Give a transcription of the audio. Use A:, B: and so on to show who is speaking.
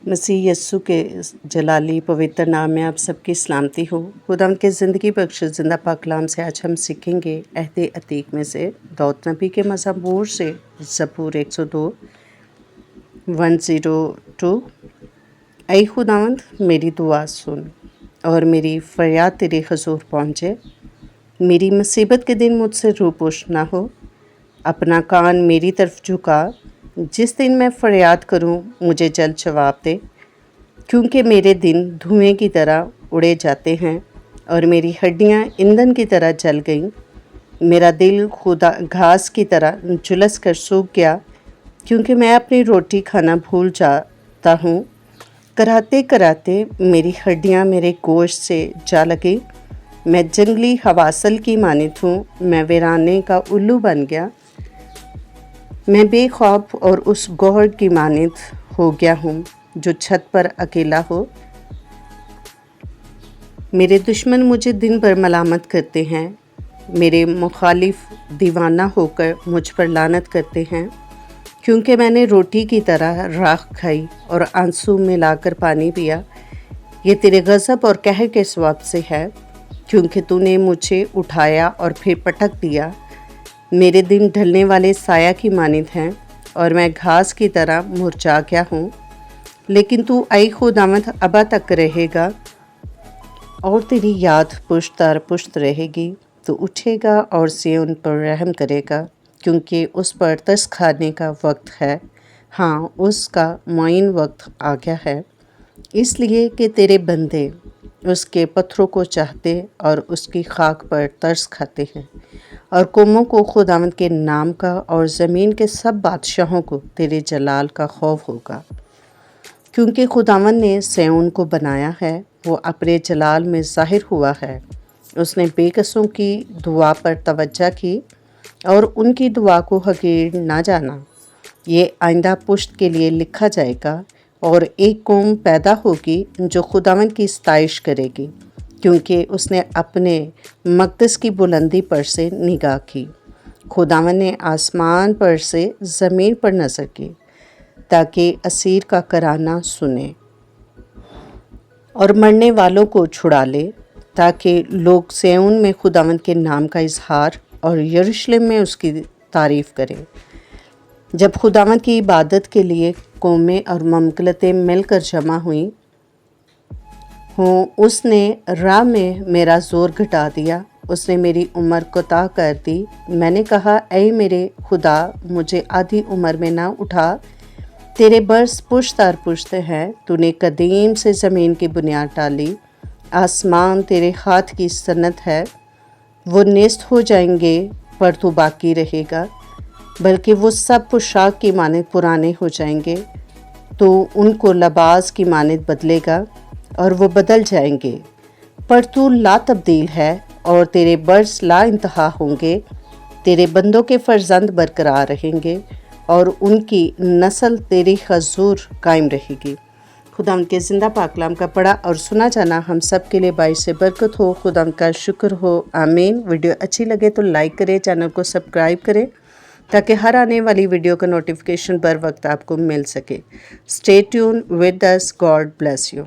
A: मसीह यस्सु के जलाली पवित्र नाम में आप सबकी सलामती हो। खुदावंद के ज़िंदगी बख्श जिंदा पाक कलाम से आज हम सीखेंगे अहद अतीक में से दाऊद नबी के मज़मूर से ज़बूर 102 102। ऐ खुदावंद मेरी दुआ सुन और मेरी फरियाद तेरे हुज़ूर पहुँचे। मेरी मुसीबत के दिन मुझसे रूपोश ना हो, अपना कान मेरी तरफ झुका। जिस दिन मैं फरियाद करूं मुझे जल्द जवाब दे, क्योंकि मेरे दिन धुएं की तरह उड़े जाते हैं और मेरी हड्डियां ईंधन की तरह जल गईं। मेरा दिल खुदा घास की तरह झुलस कर सूख गया, क्योंकि मैं अपनी रोटी खाना भूल जाता हूँ। कराते कराते मेरी हड्डियां मेरे गोश्त से जा लगी। मैं जंगली हवासल की मानित हूँ, मैं वीराने का उल्लू बन गया। मैं बेखौफ और उस गौहर की मानित हो गया हूँ जो छत पर अकेला हो। मेरे दुश्मन मुझे दिन भर मलामत करते हैं, मेरे मुखालिफ दीवाना होकर मुझ पर लानत करते हैं, क्योंकि मैंने रोटी की तरह राख खाई और आंसू मिलाकर पानी पिया। ये तेरे गज़ब और कहर के सवाब से है, क्योंकि तूने मुझे उठाया और फिर पटक दिया। मेरे दिन ढलने वाले साया की मानित हैं और मैं घास की तरह मुरझा गया हूँ। लेकिन तू ऐ खुदावंद अबा तक रहेगा और तेरी याद पुश्त दर पुश्त रहेगी। तू उठेगा और सिय्योन पर रहम करेगा, क्योंकि उस पर तरस खाने का वक्त है। हाँ, उसका मुअय्यन वक्त आ गया है, इसलिए कि तेरे बंदे उसके पत्थरों को चाहते और उसकी खाक पर तरस खाते हैं। और कौमों को खुदावंद के नाम का और ज़मीन के सब बादशाहों को तेरे जलाल का खौफ होगा, क्योंकि खुदावंद ने सिय्योन को बनाया है, वो अपने जलाल में ज़ाहिर हुआ है। उसने बेकसों की दुआ पर तवज्जो की और उनकी दुआ को हकीर ना जाना। ये आइंदा पुश्त के लिए लिखा जाएगा और एक कौम पैदा होगी जो खुदावंद की सताइश करेगी, क्योंकि उसने अपने मक़दस की बुलंदी पर से निगाह की। खुदावंद ने आसमान पर से ज़मीन पर नज़र की, ताकि असीर का कराना सुने और मरने वालों को छुड़ा ले, ताकि लोग सिय्योन में खुदावंद के नाम का इजहार और यरूशलेम में उसकी तारीफ़ करें। जब खुदावंद की इबादत के लिए कौमें और ममलकतें मिलकर जमा हुई हों, उसने राह में मेरा ज़ोर घटा दिया, उसने मेरी उम्र कोताह कर दी। मैंने कहा, ऐ मेरे खुदा, मुझे आधी उम्र में ना उठा। तेरे बरस पुश्त दर पुश्त हैं, तूने कदीम से ज़मीन की बुनियाद डाली। आसमान तेरे हाथ की सनत है, वो नेस्त हो जाएंगे पर तू बाकी रहेगा, बल्कि वो सब पोशाक की मानित पुराने हो जाएंगे। तो उनको लिबास की मानित बदलेगा और वो बदल जाएंगे, पर तू ला तब्दील है और तेरे बरस ला इंतहा होंगे। तेरे बंदों के फर्जंद बरकरार रहेंगे और उनकी नस्ल तेरी हुजूर कायम रहेगी। खुदावंद के ज़िंदा पाक कलाम का पढ़ा और सुना जाना हम सब के लिए बाइस से बरकत हो। खुदावंद का शुक्र हो, आमीन। वीडियो अच्छी लगे तो लाइक करें, चैनल को सब्सक्राइब करें, ताकि हर आने वाली वीडियो का नोटिफिकेशन बर वक्त आपको मिल सके। Stay tune with us. God bless you.